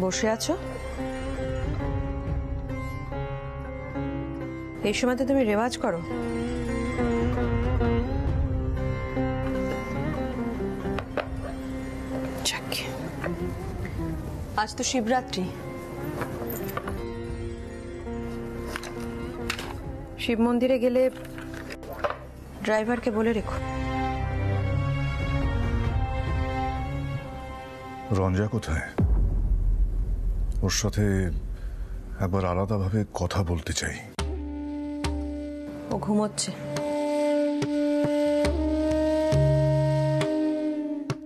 বসে আছো? এই সময় তো তুমি রেওয়াজ করো। আজ তো শিবরাত্রি। শিব মন্দিরে গেলে ড্রাইভারকে বলে রেখো। রঞ্জা কোথায়? ওর সাথে একবার আলাদাভাবে কথা বলতে চাই। ও ঘুমোচ্ছে,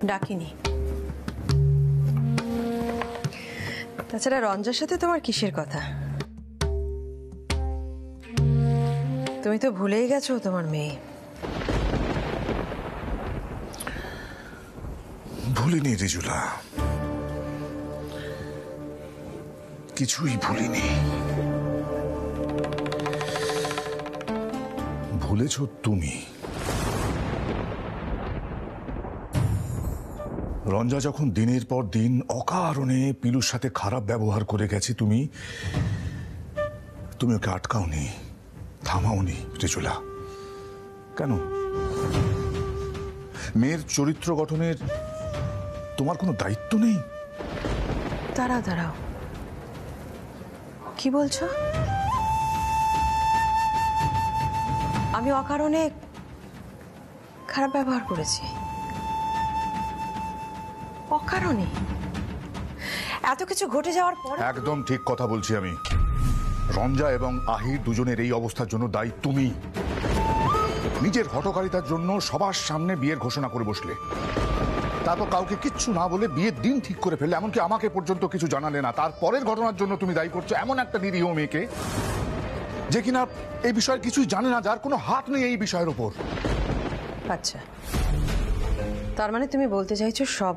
ডাকিনি। তাছাড়া রঞ্জার সাথে তোমার কিসের কথা? তুমি তো ভুলেই গেছো তোমার মেয়ে। ভুলিনি রিজুলা, কিছুই ভুলিনি। ভুলেছ তুমি। রঞ্জা যখন দিনের পর দিন অকারণে পিলুর সাথে খারাপ ব্যবহার করে গেছে, তুমি ওকে আটকাওনি, থামাওনি রিজুলা। কেন? মেয়ের চরিত্র গঠনের তোমার কোনো দায়িত্ব নেই? দাঁড়াও, কি বলছো? আমি অকারণে খারাপ ব্যবহার করেছি? অকারণে? এত কিছু ঘটে যাওয়ার পর? একদম ঠিক কথা বলছি আমি। রঞ্জা এবং আহির দুজনের এই অবস্থার জন্য দায়ী তুমি। নিজের হঠকারিতার জন্য সবার সামনে বিয়ের ঘোষণা করে বসলে, তারপর কাউকে কিচ্ছু না বলে বিয়ের দিন ঠিক করে ফেললে, এমনকি আমাকে পর্যন্ত কিছু জানালে না। তারপরের ঘটনার জন্য তুমি দায়ী করছো এমন একটা নিরীহ মেয়েকে, যে কিনা এই বিষয়ে কিছুই জানে না, যার কোনো হাত নেই এই বিষয়ের উপর। আচ্ছা, তার মানে তুমি বলতে চাইছো সব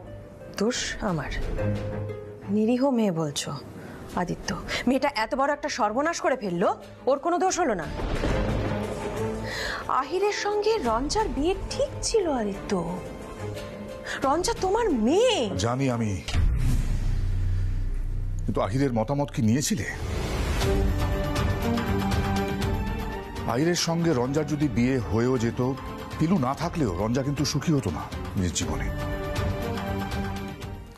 দোষ আমার? নিরীহ মেয়ে বলছো? আদিত্য, মেয়েটা এত বড় একটা সর্বনাশ করে ফেললো, ওর কোনো দোষ হলো না? আহিরের সঙ্গে রঞ্জার বিয়ে ঠিক ছিল আদিত্য। রঞ্জা তোমার মেয়ে। জানি আমি, কিন্তু আহিরের মতামত কি নিয়েছিলে? আহিরের সঙ্গে রঞ্জার যদি বিয়ে হয়েও যেত, পিলু না থাকলেও রঞ্জা কিন্তু সুখী হতো না নিজের জীবনে।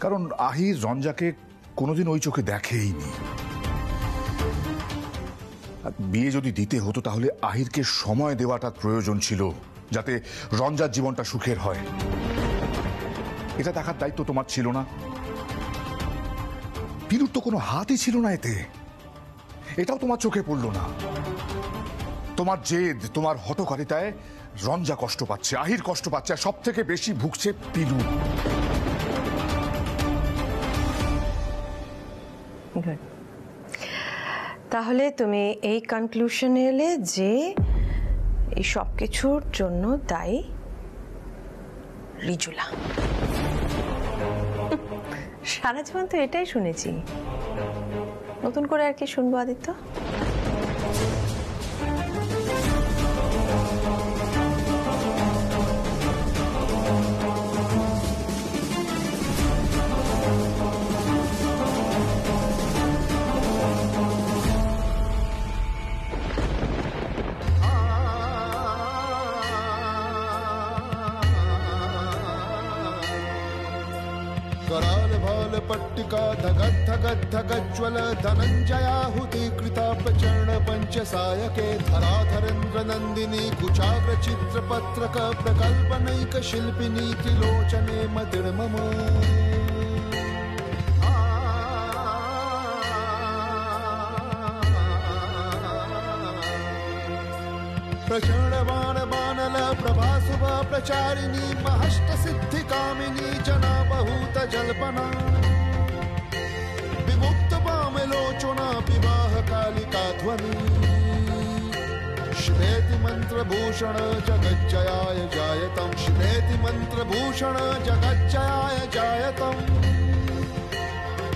কারণ আহির রঞ্জাকে কোনোদিন ওই চোখে দেখেইনি। বিয়ে যদি দিতে হতো তাহলে আহিরকে সময় দেওয়াটা প্রয়োজন ছিল, যাতে রঞ্জার জীবনটা সুখের হয়। এটা দেখার দায়িত্ব তোমার ছিল না? পিলুর তো কোনো হাতই ছিল না এতে, এটাও তোমার চোখে পড়লো না। তোমার জেদ, তোমার হঠকারিতায় রঞ্জা কষ্ট পাচ্ছে, আহির কষ্ট পাচ্ছে, আর সব থেকে বেশি ভুগছে পিলু। তাহলে তুমি এই কনক্লুশনে এলে যে এই সব কিছুর জন্য দায়ী রিজুলা। সারা জীবন তো এটাই শুনেছি, নতুন করে আর কি শুনবো আদিত্য? कराल भाल पट्टिका धगत धगत धगज्वल धनंजयाहुति कृता प्रचरण पंच सायके धराधरेन्द्र नंदिनी कुचाग्र चित्र पत्रक प्रकल्पनैक शिल्पिनी त्रिलोचने मतिर्मम प्रचंड बाण बानल प्रभासुभ प्रचारिणी महष्ट सिद्धि कामिनी जना बहुत जल्पना विमुक्त पामलोचना विवाह कालिका ध्वनि श्वेति मंत्र भूषण जगज्जयाय जायतम श्वेति मंत्र भूषण जगज्जयाय जायतम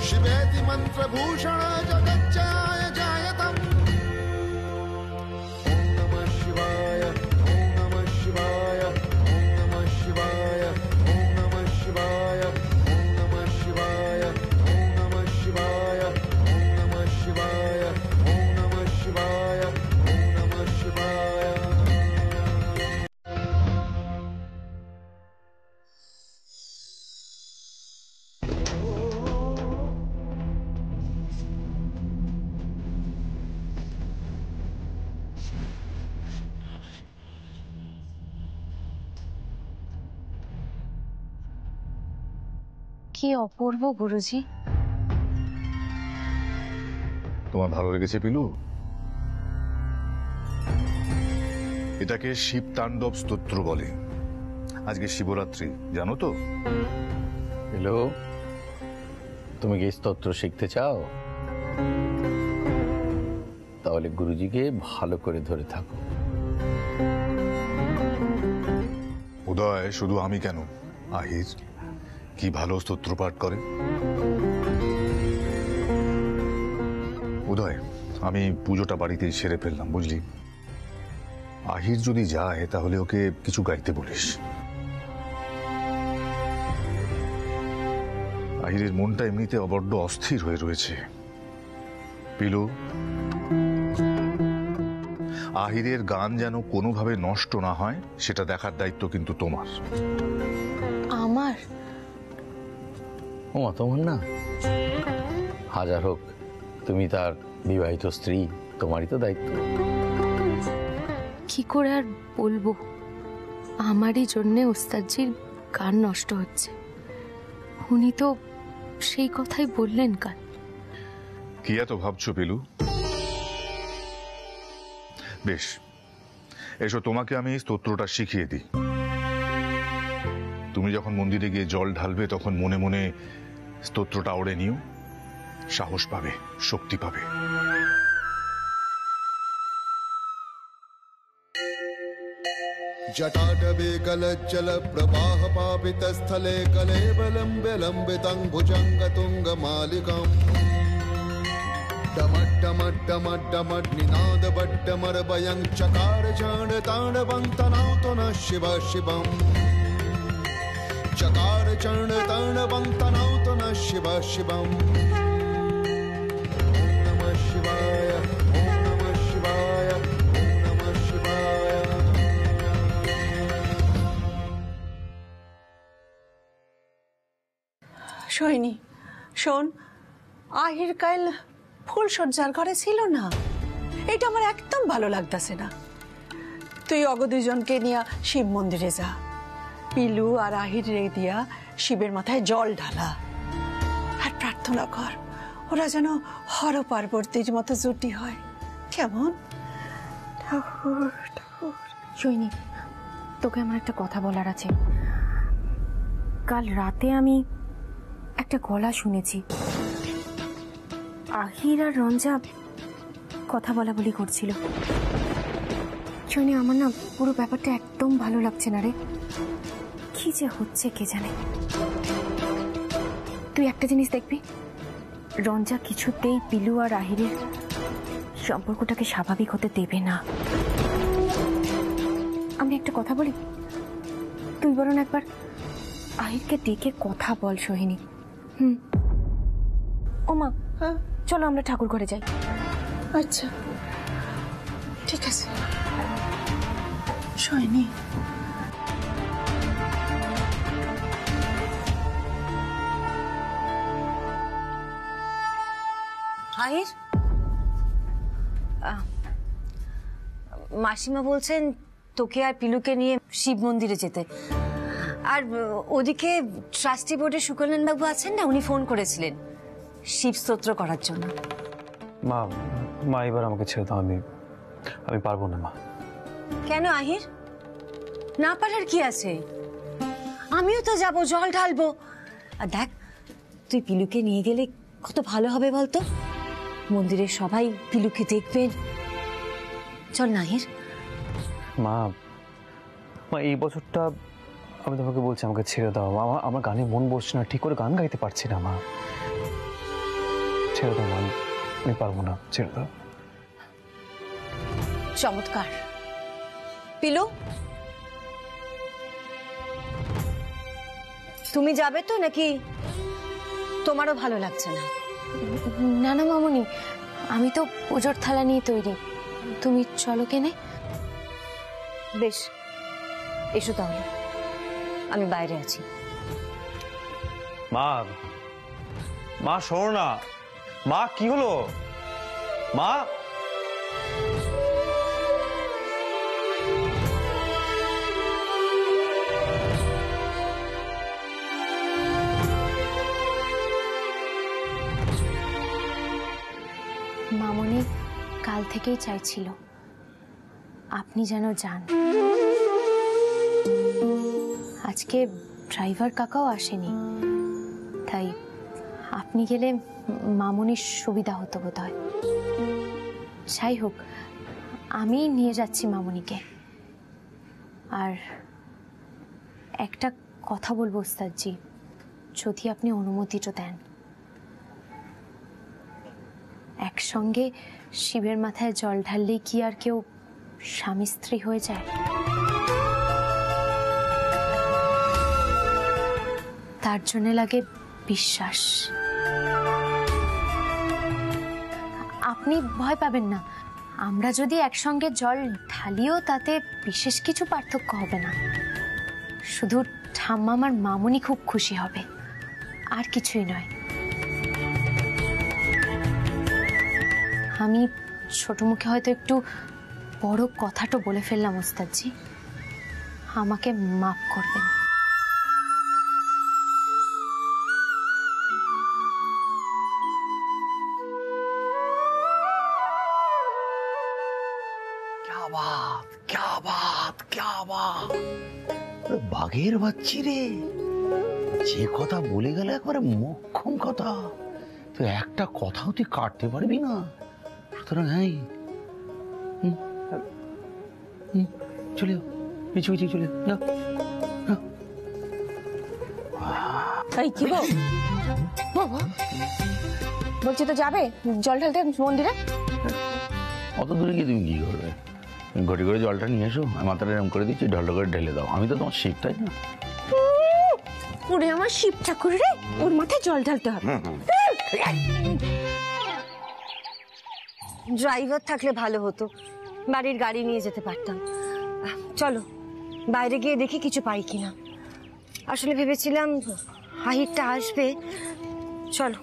श्वेति मंत्र भूषण जगज्जयाय जायतम शिवाय কি অপূর্ব গুরুজি। তোমার ভালো লেগেছে পিলু? এটাকে শিব তাণ্ডব স্তোত্র বলে। আজকে শিবরাত্রি, জানো তো? হ্যালো, তুমি কি স্তোত্র শিখতে চাও? তাহলে গুরুজিকে ভালো করে ধরে থাকো। উদয়, শুধু আমি কেন, আহির কি ভালো স্তোত্র পাঠ করে। উদয়, আমি পুজোটা বাড়িতেই সেরে ফেললাম, বুঝলি? আহির যদি যায় তাহলে ওকে কিছু গাইতে বলিস। আহিরের মনটা এমনিতে বড্ড অস্থির হয়ে রয়েছে। পিলু, আহিরের গান যেন কোনোভাবে নষ্ট না হয় সেটা দেখার দায়িত্ব কিন্তু তোমার। আমার? ও তোমার না? হাজার হোক তুমি তার বিবাহিত স্ত্রী, তোমারই তো দায়িত্ব। কি করে আর বলবো, আমারই জন্যে ওস্তাদজির গান নষ্ট হচ্ছে। উনি তো সেই কথাই বললেন কাল। কি এত ভাবছো পিলু? বেশ, এসো তোমাকে আমি স্তোত্রটা শিখিয়ে দিই। তুমি যখন মন্দিরে গিয়ে জল ঢালবে তখন মনে মনে স্তোত্রটা ওড়ে নিও, সাহস পাবে, শক্তি পাবে। जटाटवे कलज्जल प्रवाह पापित स्थले कलेवलम्ब्य लम्बितं भुजङ्गतुङ्गमालिकम् डमड्डमड्डमड्डमड्निनादबड्डमर्वयं चकार चाण्डताण्डवं तनौतु नः शिव शिवम् चकार चाण्डताण्डवं तनौतु नः शिव शिवम् ॐ नमः शिवाय, ॐ नमः शिवाय, ॐ नमः शिवाय। সোহিনী, শোন, আহির কাল ফুলসজ্জার ঘরে ছিল না, এটা আমার একদম ভালো লাগতেছে না। তুই অগ দুইজনকে নিয়ে শিব মন্দিরে যা, পিলু আর আহির রে দিয়া শিবের মাথায় জল ঢালা আর প্রার্থনা কর ওরা যেন হর পার্বতীর মতো জুটি হয়। কেমন? ঠাকুর ঠাকুর। সৈনী, তোকে আমার একটা কথা বলার আছে। কাল রাতে আমি একটা গলা শুনেছি, আহির আর রঞ্জা কথা বলা বলি করছিল। সৈনী, আমার না পুরো ব্যাপারটা একদম ভালো লাগছে না রে। কি যে হচ্ছে কে জানে। তুই একটা জিনিস দেখবি, রঞ্জা কিছুতেই পিলু আর আহিরের সম্পর্কটাকে স্বাভাবিক হতে দেবে না। আমি একটা কথা বলি, তুই বরং একবার আহিরকে ডেকে কথা বল সোহিনী। ও মা, চলো আমরা ঠাকুর ঘরে যাই। আচ্ছা ঠিক আছে সোহিনী। আহির, মাসিমা বলছেন তোকে আর পিলুকে নিয়ে শিব মন্দিরে যেতে। আর ওদিকে ট্রাস্টি বোর্ডের সুকল্যাণ বাবু আছেন না, উনি ফোন করেছিলেন শিব স্তোত্র করার জন্য। মা, মা এবার আমাকে ছেড়ে দাও, আমি পারবো না মা। কেন আহির, না পারার কি আছে? আমিও তো যাব, জল ঢালবো। আর দেখ, তুই পিলুকে নিয়ে গেলে কত ভালো হবে বলতো, মন্দিরের সবাই পিলুকে দেখবেন। চল না আহির। মা, এই বছরটা আমি তোমাকে বলছি আমাকে ছেড়ে দাও। আমার গানে মন বসছে না, ঠিক করে গান গাইতে পারছি না মা। ছেড়ে দাও মা, আমি পারবো না, ছেড়ে দাও। চমৎকার। পিলু, তুমি যাবে তো নাকি তোমারও ভালো লাগছে না? না না মামুনি, আমি তো পুজোর থালা নিয়ে তৈরি, তুমি চলো কেনে। বেশ, এসো তাহলে, আমি বাইরে আছি। মা, মা শোনো না। মা, কি হলো মা? মামনি কাল থেকেই চাইছিল আপনি যেন যান। আজকে ড্রাইভার কাকাও আসেনি, তাই আপনি গেলে মামনির সুবিধা হতো বোধহয়। যাই হোক, আমি নিয়ে যাচ্ছি মামনিকে। আর একটা কথা বলবো ওস্তাদজি, যদি আপনি অনুমতিটা দেন। একসঙ্গে শিবের মাথায় জল ঢাললেই কি আর কেউ স্বামী স্ত্রী হয়ে যায়? তার জন্য লাগে বিশ্বাস। আপনি ভয় পাবেন না, আমরা যদি একসঙ্গে জল ঢালিও তাতে বিশেষ কিছু পার্থক্য হবে না। শুধু ঠাম্মা আমার মামুনি খুব খুশি হবে, আর কিছুই নয়। আমি ছোট মুখে হয়তো একটু বড় কথাটা বলে ফেললাম ওস্তাদজি, আমাকে মাফ করবেন। বাঘের বাচ্চি রে, যে কথা বলে গেল একবারে মোক্ষম কথা, তুই একটা কথাও তুই কাটতে পারবি না। সুতরাং হ্যাঁ, চলে যাও, পিছু পিছু চলে যাও। তাই কি গো বলছি, তো যাবে জল ঢালতে মন্দিরে? অত দূরে গিয়ে তুমি কি করবে? ঘটি করে জলটা নিয়ে এসো, আমি মাথাটা এরম করে দিচ্ছি, ঢলটা করে ঢেলে দাও। আমি তো তোমার শিব, তাই না? ওরে আমার শিব ঠাকুর রে, ওর মাথায় জল ঢালতে হবে। ড্রাইভার থাকলে ভালো হতো, বাড়ির গাড়ি নিয়ে যেতে পারতাম। চলো বাইরে গিয়ে দেখি কিছু পাই কিনা। আসলে ভেবেছিলাম আহিরটা আসবে। চলো।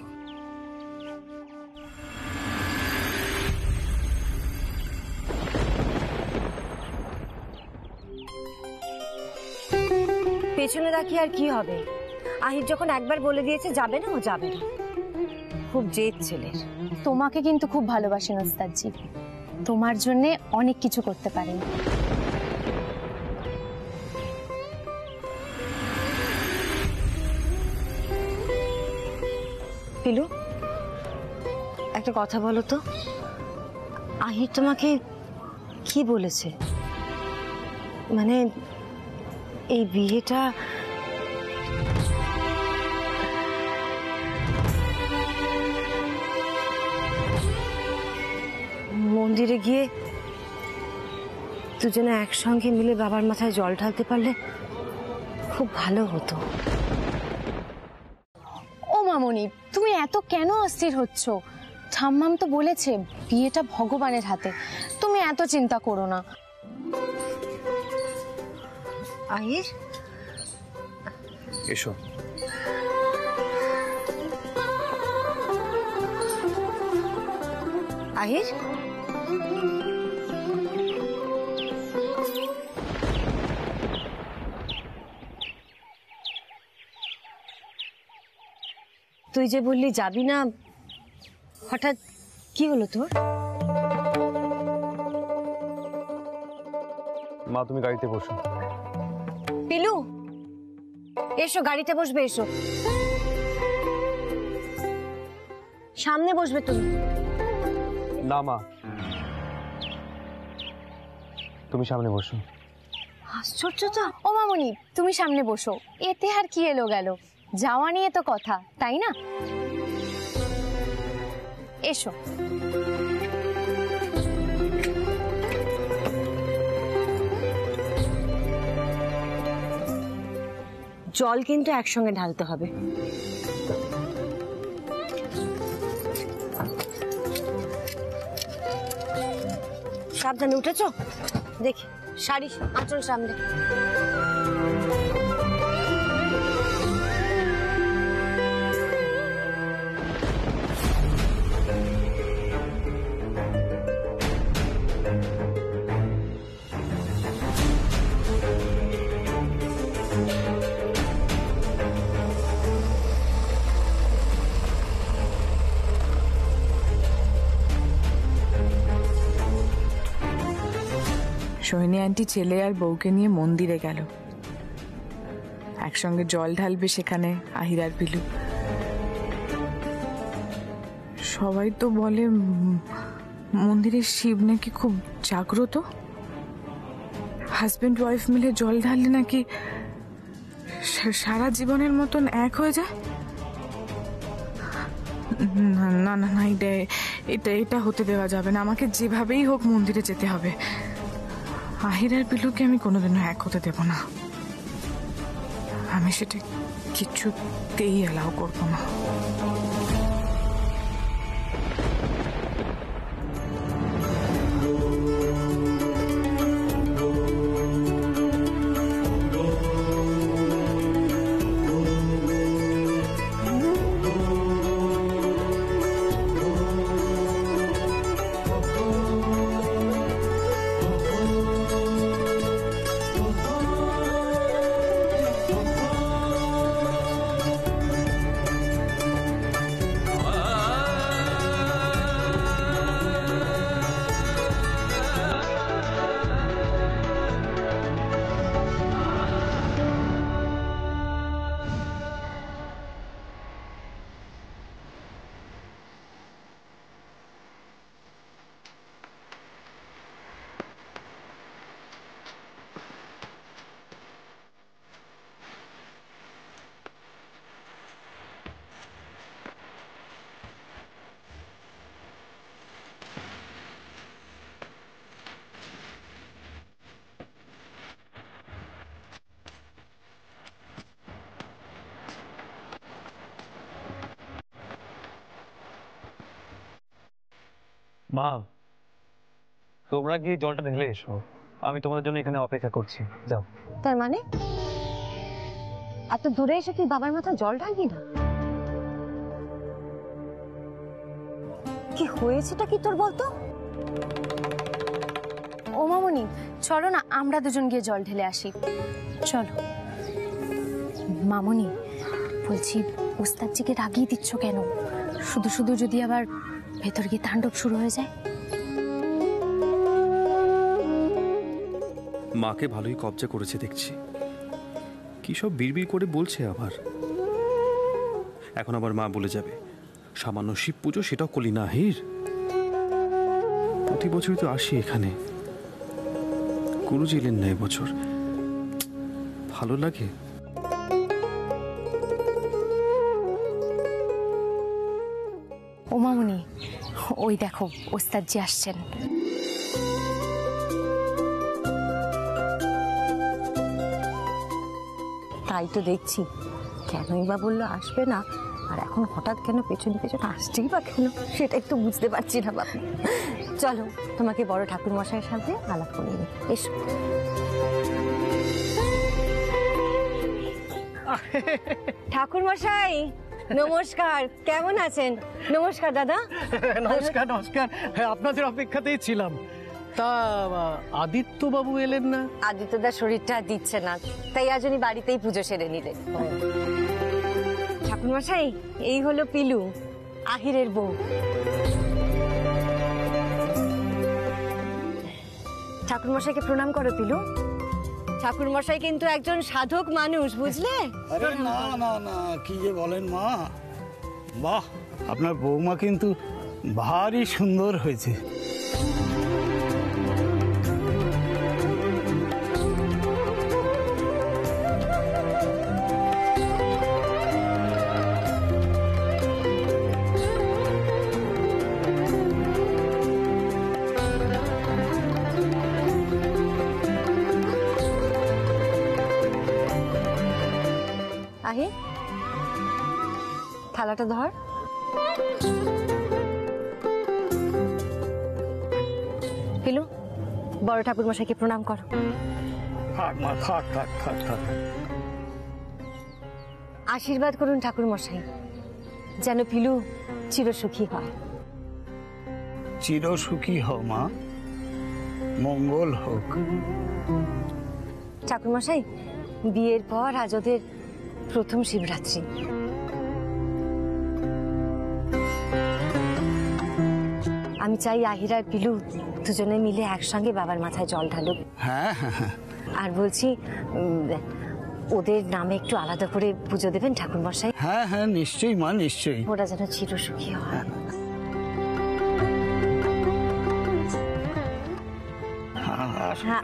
পেছনে তাকিয়ে আর কি হবে? আহির যখন একবার বলে দিয়েছে যাবে না, ও যাবে না। খুব জেদ ছেলের। তোমাকে কিন্তু খুব ভালোবাসেন ওস্তাদজি, তোমার জন্য অনেক কিছু করতে পারেন। পিলু, একটা কথা বলো তো, আহির তোমাকে কি বলেছে? মানে এই বিয়েটা মন্দিরে গিয়ে দুজনে একসঙ্গে মিলে বাবার মাথায় জল ঢালতে পারলে খুব ভালো হতো। ও মামনি, তুমি এত কেন অস্থির হচ্ছ? ঠাম্মাম তো বলেছে বিয়েটা ভগবানের হাতে, তুমি এত চিন্তা করো না। আহির, এসো। আহির, তুই যে বললি যাবি না, হঠাৎ কি হলো তোর? মা তুমি গাড়িতে বসো। পিলু, এসো গাড়িতে বসবে, এসো। সামনে বসবে তুমি। না মা, তুমি সামনে বসো। আশ্চর্য তো। ও মামনি, তুমি সামনে বসো, এতে আর কি এলো গেল, যাওয়া নিয়ে তো কথা, তাই না? এসো। জল কিন্তু একসঙ্গে ঢালতে হবে। সাবধানে উঠেছো? দেখি শাড়ি আঁচল সামনে। সোহিনী আন্টি ছেলে আর বউকে নিয়ে মন্দিরে গেল, একসঙ্গে জল ঢালবে সেখানে আহির আর পিলু। সবাই তো বলে মন্দিরের শিব নাকি খুব জাগ্রত, হাজবেন্ড ওয়াইফ মিলে জল ঢাললে নাকি সারা জীবনের মতন এক হয়ে যায়। না না না না, এটা হতে দেওয়া যাবে না, আমাকে যেভাবেই হোক মন্দিরে যেতে হবে। আহির আর পিলুকে আমি কোনোদিনও এক হতে দেব না, আমি সেটা কিছুতেই অ্যালাউ করবো না। মা, তোমরা গিয়ে জলটা ঢেলে এসো, আমি তোমাদের জন্য এখানে অপেক্ষা করছি। যাও। তার মানে এত দূরে এসে তুই বাবার মাথায় জল ঢালবি না? কি হয়েছেটা কি তোর বলতো? ও মামুনি, চলো না আমরা দুজন গিয়ে জল ঢেলে আসি। চলো। মামুনি, বলছি ওস্তাদজিকে রাগিয়ে দিচ্ছ কেন? শুধু শুধু যদি আবার ভেতর গিয়ে তাণ্ডব শুরু হয়ে যায়। মাকে ভালোই কবজা করেছে দেখছি, কি সব বিড়বিড় করে বলছে আবার। এখন আবার মা বলে যাবে সামান্য শিব পুজো, সেটাও করলি না আহির? প্রতি বছরই তো আসি এখানে, গুরুজি এলেন না এবছর, ভালো লাগে? ও মামুনি, ওই দেখো ওস্তাদজি আসছেন। তাই তো দেখছি, কেনই বা বললো আসবে না, আর এখন হঠাৎ কেন পেছনে পেছনে আসছেই বা কেন, সেটা একটু বুঝতে পারছি না বাবা। চলো তোমাকে বড় ঠাকুর মশাইয়ের সাথে আলাপ করে নিই, এসো। ঠাকুর মশাই নমস্কার, কেমন আছেন? নমস্কার দাদা। নমস্কার নমস্কার, আপনাদের অপেক্ষাতেই ছিলাম। তা আদিত্য বাবু এলেন না? আদিত্যদার শরীরটা দিচ্ছে না, তাই আজ উনি বাড়িতেই পুজো সেরে নিলেন। ঠাকুর মশাই, এই হলো পিলু, আহিরের বউ। ঠাকুর মশাইকে প্রণাম করো পিলু। ঠাকুর মশাই কিন্তু একজন সাধক মানুষ, বুঝলে? আরে না না না, কি যে বলেন মা, বাহ, আপনার বৌমা কিন্তু ভারী সুন্দর হয়েছে। আহি, থালাটা ধর। পিলু, বড় ঠাকুর মশাইকে প্রণাম করো। থাক মা, থাক থাক থাক থাক। আশীর্বাদ করুন ঠাকুর মশাই, যেন পিলু চিরসুখী হয়। চিরসুখী হও মা, মঙ্গল হোক। ঠাকুর মশাই, বিয়ের পর আজ ওদের প্রথম শিবরাত্রি। আমি চাই আহির আর পিলু দুজনে মিলে একসঙ্গে বাবার মাথায় জল ঢালুক। হ্যাঁ হ্যাঁ হ্যাঁ আর বলছি ওদের নামে একটু আলাদা করে পুজো দেবেন ঠাকুর মশাই। হ্যাঁ হ্যাঁ নিশ্চয়ই মা, নিশ্চয়ই। ওরা যেন চিরসুখী হয়। হ্যাঁ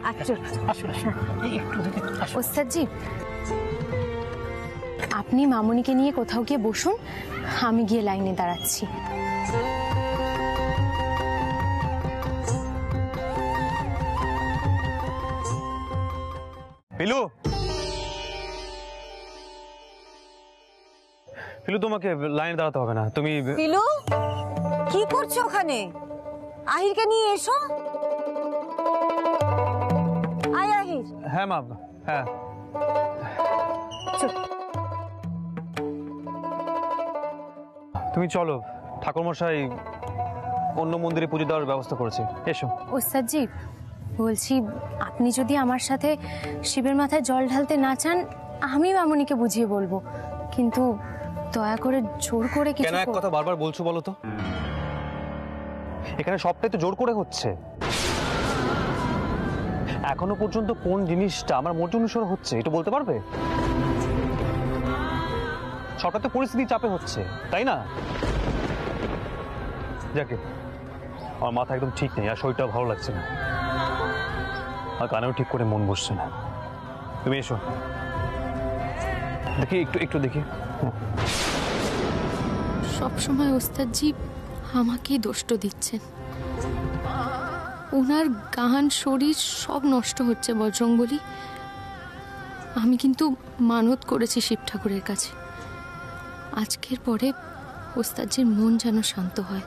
ওস্তাদজি, আপনি মামুনিকে নিয়ে কোথাও গিয়ে বসুন, আমি গিয়ে লাইনে দাঁড়াচ্ছি। পিলু, পিলু তোমাকে লাইনে দাঁড়াতে হবে না, তুমি। পিলু কি করছো ওখানে? আহিরকে নিয়ে এসো। আয় আহির। হ্যাঁ মা, হ্যাঁ। তুমি চলো, ঠাকুরমশাই অন্য মন্দিরে পুজো দেওয়ার ব্যবস্থা করেছে, এসো। ওস্তাদজি বলছি, আপনি যদি আমার সাথে শিবের মাথায় জল ঢালতে না চান, আমি মামুনিকে বুঝিয়ে বলবো, কিন্তু দয়া করে জোর করে কিছু। কেন এক কথা বারবার বলছো বলো তো? এখানে সবটাই তো জোর করে হচ্ছে। এখনো পর্যন্ত কোন জিনিসটা আমার মর্জি অনুসরণ হচ্ছে এটা বলতে পারবে? সবটা তো পরিস্থিতি চাপে হচ্ছে, তাই না? যাকে আমার মাথা একদম ঠিক নেই, আর শরীরটাও ভালো লাগছে না, আর কানেও ঠিক করে মন বসছে না। তুমি এসো, দেখি একটু দেখি। সবসময় ওস্তাদজি আমাকেই দোষ দিচ্ছেন। ওনার গান শরীর সব নষ্ট হচ্ছে বজরংবলী। আমি কিন্তু মানত করেছি শিব ঠাকুরের কাছে, আজকের পরে ওস্তাদজির মন যেন শান্ত হয়,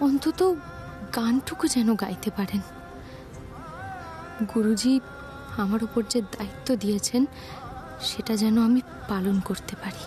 অন্তত গানটুকু যেন গাইতে পারেন। গুরুজি আমার উপর যে দায়িত্ব দিয়েছেন সেটা যেন আমি পালন করতে পারি।